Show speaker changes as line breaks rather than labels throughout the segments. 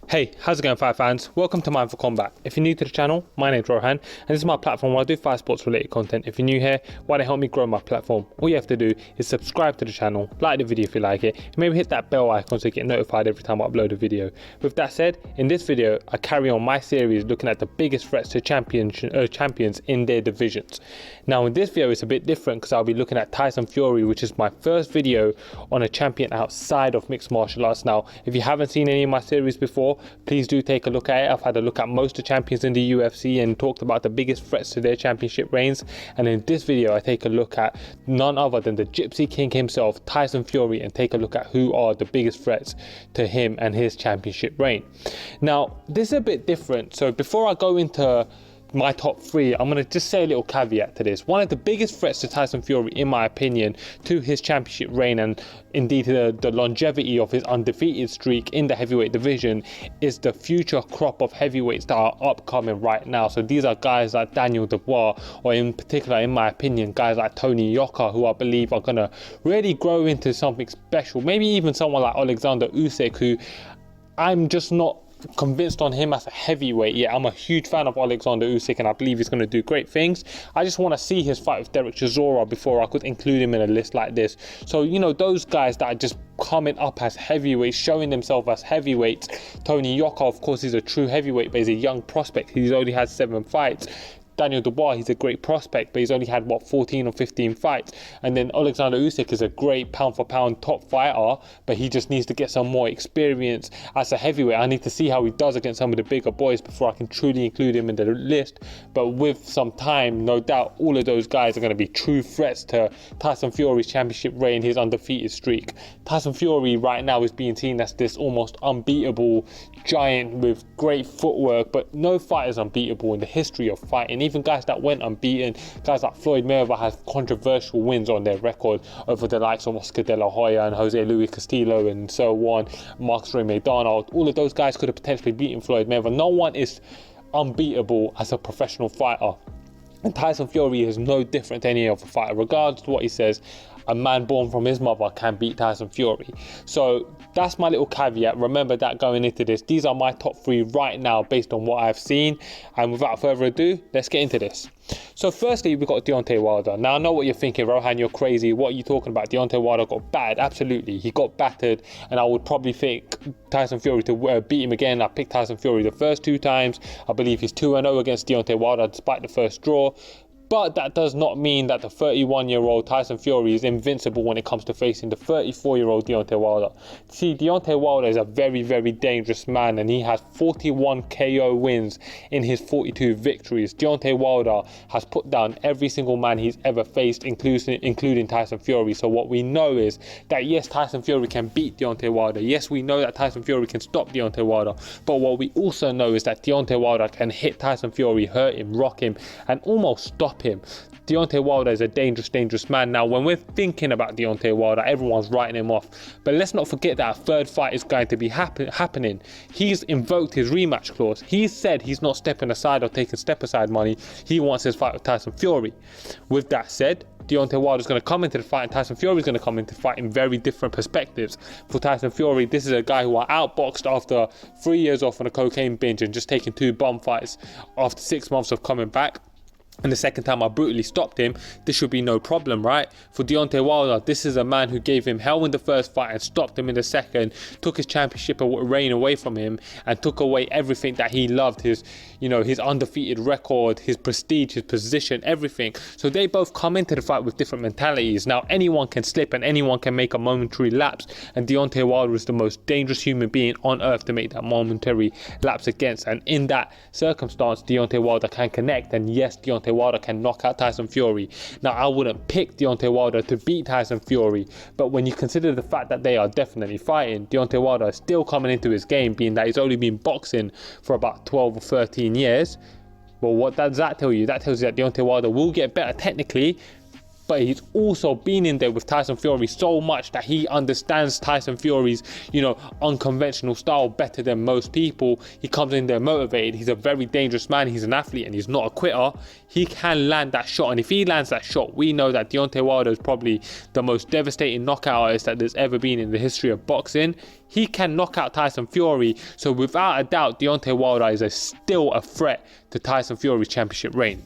Hey, how's it going, fight fans? Welcome to Mindful Combat. If you're new to the channel, my name's Rohan, and this is my platform where I do fight sports related content. If you're new here, why don't you help me grow my platform? All you have to do is subscribe to the channel, like the video if you like it, and maybe hit that bell icon so you get notified every time I upload a video. With that said, in this video, I carry on my series looking at the biggest threats to champions in their divisions. Now in this video, it's a bit different because I'll be looking at Tyson Fury, which is my first video on a champion outside of mixed martial arts. Now, if you haven't seen any of my series before, please do take a look at it. I've had a look at most of the champions in the UFC and talked about the biggest threats to their championship reigns. And in this video, I take a look at none other than the Gypsy King himself, Tyson Fury, and take a look at who are the biggest threats to him and his championship reign. Now, this is a bit different. So before I go into my top three, I'm going to just say a little caveat to this. One of the biggest threats to Tyson Fury, in my opinion, to his championship reign and indeed the longevity of his undefeated streak in the heavyweight division is the future crop of heavyweights that are upcoming right now. So these are guys like Daniel Dubois, or in particular, in my opinion, guys like Tony Yoka, who I believe are going to really grow into something special. Maybe even someone like Alexander Usyk, who I'm just not convinced on him as a heavyweight yet. I'm a huge fan of Alexander Usyk and I believe he's going to do great things. I just want to see his fight with Derek Chisora before I could include him in a list like this. So, you know, those guys that are just coming up as heavyweights, showing themselves as heavyweights. Tony Yoka, of course, he's a true heavyweight, but he's a young prospect. He's only had 7 fights. Daniel Dubois, he's a great prospect, but he's only had, 14 or 15 fights. And then Alexander Usyk is a great pound-for-pound top fighter, but he just needs to get some more experience as a heavyweight. I need to see how he does against some of the bigger boys before I can truly include him in the list. But with some time, no doubt, all of those guys are going to be true threats to Tyson Fury's championship reign, his undefeated streak. Tyson Fury right now is being seen as this almost unbeatable giant with great footwork, but no fighter is unbeatable in the history of fighting. Even guys that went unbeaten, guys like Floyd Mayweather, have controversial wins on their record over the likes of Oscar De La Hoya and Jose Luis Castillo and so on, Marcus Ray McDonald. All of those guys could have potentially beaten Floyd Mayweather. No one is unbeatable as a professional fighter. And Tyson Fury is no different to any other fighter. Regardless of what he says, a man born from his mother can beat Tyson Fury. So that's my little caveat. Remember that going into this. These are my top 3 right now based on what I've seen. And without further ado, let's get into this. So firstly, we've got Deontay Wilder. Now I know what you're thinking, Rohan, you're crazy. What are you talking about? Deontay Wilder got battered. Absolutely, he got battered. And I would probably think Tyson Fury to beat him again. I picked Tyson Fury the first 2 times. I believe he's 2-0 against Deontay Wilder despite the first draw. But that does not mean that the 31-year-old Tyson Fury is invincible when it comes to facing the 34-year-old Deontay Wilder. See, Deontay Wilder is a very, very dangerous man, and he has 41 KO wins in his 42 victories. Deontay Wilder has put down every single man he's ever faced, including Tyson Fury. So what we know is that, yes, Tyson Fury can beat Deontay Wilder. Yes, we know that Tyson Fury can stop Deontay Wilder. But what we also know is that Deontay Wilder can hit Tyson Fury, hurt him, rock him, and almost stop him. Deontay Wilder is a dangerous man. Now, when we're thinking about Deontay Wilder, everyone's writing him off. But let's not forget that a third fight is going to be happening. He's invoked his rematch clause. He said he's not stepping aside or taking step-aside money. He wants his fight with Tyson Fury. With that said, Deontay Wilder is going to come into the fight and Tyson Fury is going to come into the fight in very different perspectives. For Tyson Fury, this is a guy who I outboxed after 3 years off on a cocaine binge and just taking 2 bum fights after 6 months of coming back. And the second time I brutally stopped him. This should be no problem, right? For Deontay Wilder, this is a man who gave him hell in the first fight and stopped him in the second, took his championship reign away from him and took away everything that he loved, his undefeated record, his prestige, his position, everything. So they both come into the fight with different mentalities. Now, anyone can slip and anyone can make a momentary lapse, and Deontay Wilder is the most dangerous human being on earth to make that momentary lapse against. And in that circumstance, Deontay Wilder can connect, and yes, Deontay Wilder can knock out Tyson Fury. Now, I wouldn't pick Deontay Wilder to beat Tyson Fury, but when you consider the fact that they are definitely fighting, Deontay Wilder is still coming into his game, being that he's only been boxing for about 12 or 13 years. Well, what does that tell you? That tells you that Deontay Wilder will get better technically, but he's also been in there with Tyson Fury so much that he understands Tyson Fury's, unconventional style better than most people. He comes in there motivated. He's a very dangerous man. He's an athlete and he's not a quitter. He can land that shot, and if he lands that shot, we know that Deontay Wilder is probably the most devastating knockout artist that there's ever been in the history of boxing. He can knock out Tyson Fury, so without a doubt, Deontay Wilder is still a threat to Tyson Fury's championship reign.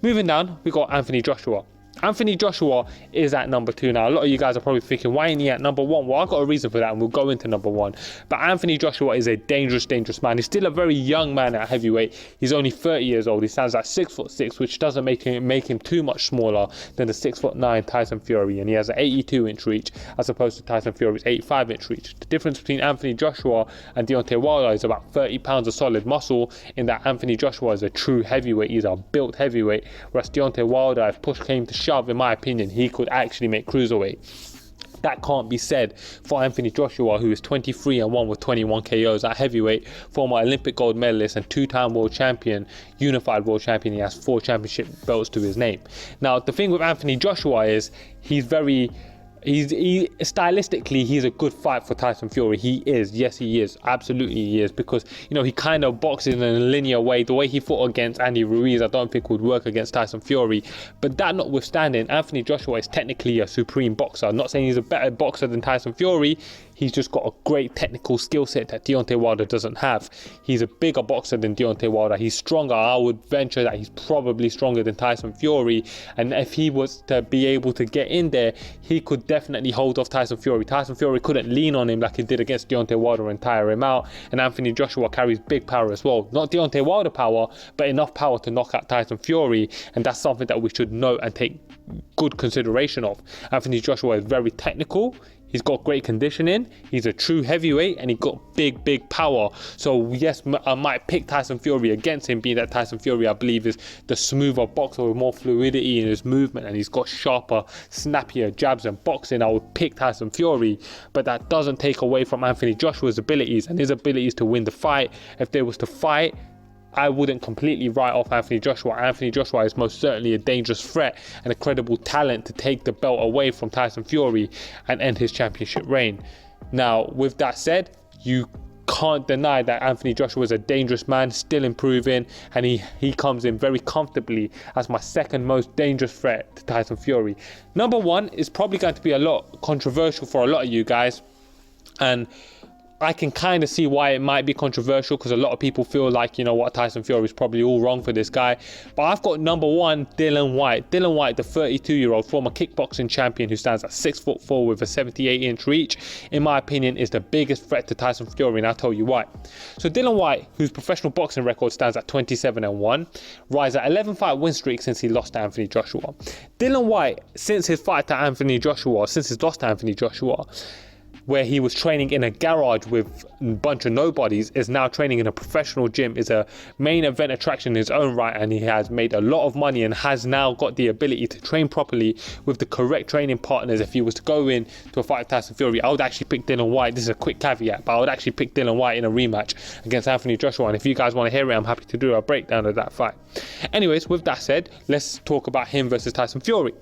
Moving down, we got Anthony Joshua. Anthony Joshua is at number 2 now. A lot of you guys are probably thinking, why ain't he at number 1? Well, I've got a reason for that, and we'll go into number 1. But Anthony Joshua is a dangerous man. He's still a very young man at heavyweight. He's only 30 years old. He stands at 6'6", which doesn't make him too much smaller than the 6'9" Tyson Fury, and he has an 82-inch reach as opposed to Tyson Fury's 85-inch reach. The difference between Anthony Joshua and Deontay Wilder is about 30 pounds of solid muscle, in that Anthony Joshua is a true heavyweight. He's a built heavyweight, whereas Deontay Wilder, if push came to shove, in my opinion, he could actually make cruiserweight. That can't be said for Anthony Joshua, who is 23-1 with 21 KOs at heavyweight, former Olympic gold medalist and 2-time world champion, unified world champion. He has 4 championship belts to his name. Now, the thing with Anthony Joshua is stylistically, he's a good fight for Tyson Fury. He is, yes, he is, absolutely he is, because he kind of boxes in a linear way. The way he fought against Andy Ruiz, I don't think would work against Tyson Fury. But that notwithstanding, Anthony Joshua is technically a supreme boxer. I'm not saying he's a better boxer than Tyson Fury. He's just got a great technical skill set that Deontay Wilder doesn't have. He's a bigger boxer than Deontay Wilder. He's stronger. I would venture that he's probably stronger than Tyson Fury. And if he was to be able to get in there, he could definitely hold off Tyson Fury. Tyson Fury couldn't lean on him like he did against Deontay Wilder and tire him out. And Anthony Joshua carries big power as well. Not Deontay Wilder power, but enough power to knock out Tyson Fury. And that's something that we should note and take good consideration of. Anthony Joshua is very technical. He's got great conditioning. He's a true heavyweight, and he got big power. So yes, I might pick Tyson Fury against him, being that Tyson Fury, I believe, is the smoother boxer with more fluidity in his movement, and he's got sharper, snappier jabs and boxing. I would pick Tyson Fury, but that doesn't take away from Anthony Joshua's abilities and his abilities to win the fight. If they was to fight, I wouldn't completely write off Anthony Joshua. Anthony Joshua is most certainly a dangerous threat and a credible talent to take the belt away from Tyson Fury and end his championship reign. Now, with that said, you can't deny that Anthony Joshua is a dangerous man, still improving, and he comes in very comfortably as my second most dangerous threat to Tyson Fury. Number 1 is probably going to be a lot controversial for a lot of you guys, and I can kind of see why it might be controversial, because a lot of people feel like, Tyson Fury is probably all wrong for this guy. But I've got number 1, Dillian Whyte. Dillian Whyte, the 32-year-old former kickboxing champion who stands at 6'4" with a 78-inch reach, in my opinion, is the biggest threat to Tyson Fury, and I'll tell you why. So Dillian Whyte, whose professional boxing record stands at 27-1, rides at 11-fight win streak since he lost to Anthony Joshua. Dillian Whyte, since his loss to Anthony Joshua, where he was training in a garage with a bunch of nobodies, is now training in a professional gym, is a main event attraction in his own right, and he has made a lot of money and has now got the ability to train properly with the correct training partners. If he was to go in to a fight with Tyson Fury, I would actually pick Dillian Whyte. This is a quick caveat, but I would actually pick Dillian Whyte in a rematch against Anthony Joshua, and if you guys want to hear it, I'm happy to do a breakdown of that fight. Anyways, with that said, let's talk about him versus Tyson Fury.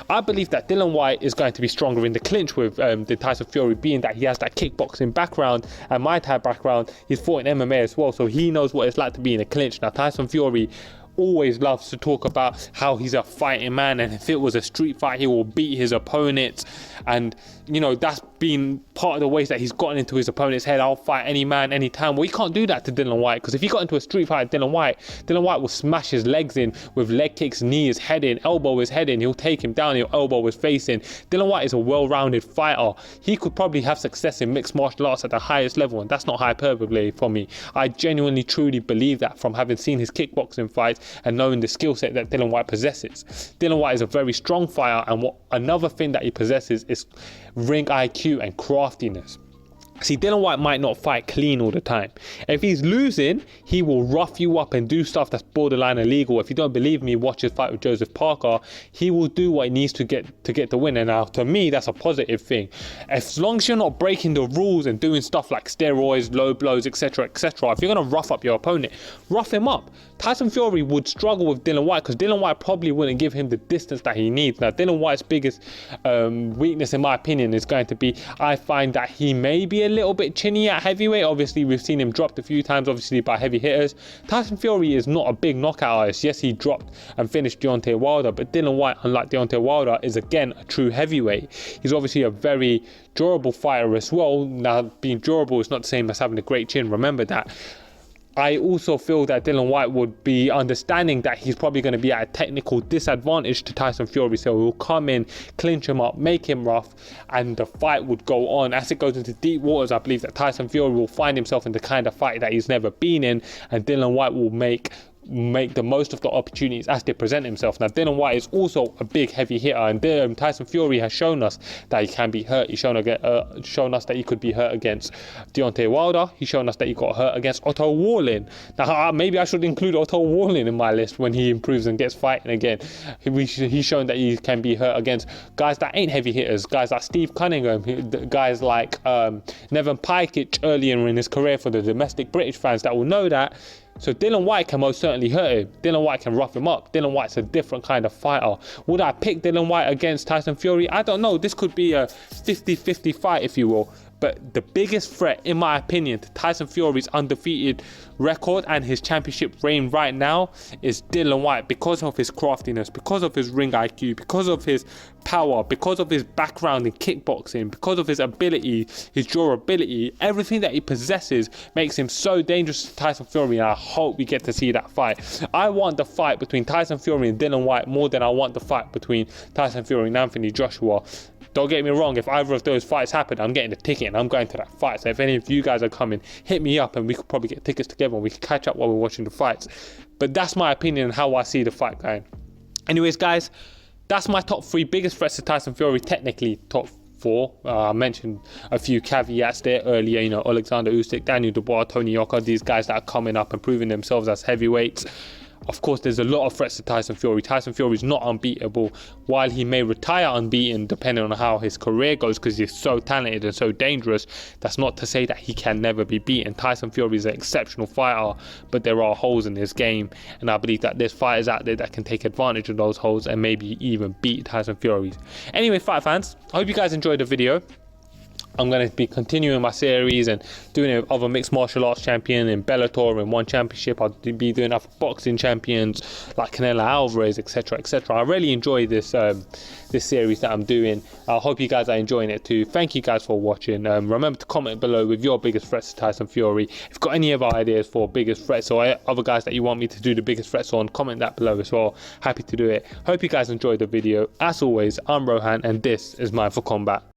I believe that Dillian Whyte is going to be stronger in the clinch with the Tyson Fury, being that he has that kickboxing background and Muay Thai background. He's fought in MMA as well, so he knows what it's like to be in a clinch. Now, Tyson Fury always loves to talk about how he's a fighting man, and if it was a street fight, he will beat his opponents. And that's been part of the ways that he's gotten into his opponent's head. I'll fight any man, anytime. Well, he can't do that to Dillian Whyte, because if he got into a street fight with Dillian Whyte will smash his legs in with leg kicks, knee his head in, elbow his head in. He'll take him down, he'll elbow his face in. Dillian Whyte is a well-rounded fighter. He could probably have success in mixed martial arts at the highest level, and that's not hyperbole for me. I genuinely, truly believe that from having seen his kickboxing fights and knowing the skill set that Dillian Whyte possesses. Dillian Whyte is a very strong fighter, and another thing that he possesses is ring IQ and craftiness. See, Dillian Whyte might not fight clean all the time. If he's losing, he will rough you up and do stuff that's borderline illegal. If you don't believe me, watch his fight with Joseph Parker. He will do what he needs to get the win. And now, to me, that's a positive thing. As long as you're not breaking the rules and doing stuff like steroids, low blows, etc., etc., if you're going to rough up your opponent, rough him up. Tyson Fury would struggle with Dillian Whyte because Dillian Whyte probably wouldn't give him the distance that he needs. Now, Dillian Whyte's biggest weakness, in my opinion, is going to be, I find that he may be a little bit chinny at heavyweight. Obviously, we've seen him dropped a few times, obviously, by heavy hitters. Tyson Fury is not a big knockout artist. Yes, he dropped and finished Deontay Wilder, but Dillian Whyte, unlike Deontay Wilder, is again a true heavyweight. He's obviously a very durable fighter as well. Now, being durable is not the same as having a great chin. Remember that. I also feel that Dillian Whyte would be understanding that he's probably going to be at a technical disadvantage to Tyson Fury, so he'll come in, clinch him up, make him rough, and the fight would go on. As it goes into deep waters, I believe that Tyson Fury will find himself in the kind of fight that he's never been in, and Dillian Whyte will make the most of the opportunities as they present himself. Now, Dillian Whyte is also a big heavy hitter, and Tyson Fury has shown us that he can be hurt. He's shown us that he could be hurt against Deontay Wilder. He's shown us that he got hurt against Otto Wallin. Now, maybe I should include Otto Wallin in my list when he improves and gets fighting again. He's shown that he can be hurt against guys that ain't heavy hitters, guys like Steve Cunningham, guys like Nevin Pikic earlier in his career, for the domestic British fans that will know that. So Dillian Whyte can most certainly hurt him. Dillian Whyte can rough him up. Dillian Whyte's a different kind of fighter. Would I pick Dillian Whyte against Tyson Fury? I don't know. This could be a 50-50 fight, if you will. But the biggest threat, in my opinion, to Tyson Fury's undefeated record and his championship reign right now is Dillian Whyte, because of his craftiness, because of his ring IQ, because of his power, because of his background in kickboxing, because of his ability, his durability. Everything that he possesses makes him so dangerous to Tyson Fury, and I hope we get to see that fight. I want the fight between Tyson Fury and Dillian Whyte more than I want the fight between Tyson Fury and Anthony Joshua. Don't get me wrong, if either of those fights happen, I'm getting the ticket and I'm going to that fight. So if any of you guys are coming, hit me up and we could probably get tickets together and we can catch up while we're watching the fights. But that's my opinion on how I see the fight going. Anyways, guys, that's my top 3 biggest threats to Tyson Fury. Technically, top 4. I mentioned a few caveats there earlier, you know, Alexander Usyk, Daniel Dubois, Tony Yoka, these guys that are coming up and proving themselves as heavyweights. Of course, there's a lot of threats to Tyson Fury. Tyson Fury is not unbeatable. While he may retire unbeaten, depending on how his career goes, because he's so talented and so dangerous, that's not to say that he can never be beaten. Tyson Fury is an exceptional fighter, but there are holes in his game, and I believe that there's fighters out there that can take advantage of those holes and maybe even beat Tyson Fury. Anyway, fight fans, I hope you guys enjoyed the video. I'm going to be continuing my series and doing it with other mixed martial arts champion in Bellator and One Championship. I'll be doing other boxing champions like Canelo Alvarez, etc., etc. I really enjoy this this series that I'm doing. I hope you guys are enjoying it too. Thank you guys for watching. Remember to comment below with your biggest threats to Tyson Fury. If you've got any other ideas for biggest threats or other guys that you want me to do the biggest threats on, comment that below as well. Happy to do it. Hope you guys enjoyed the video. As always, I'm Rohan and this is Mindful Combat.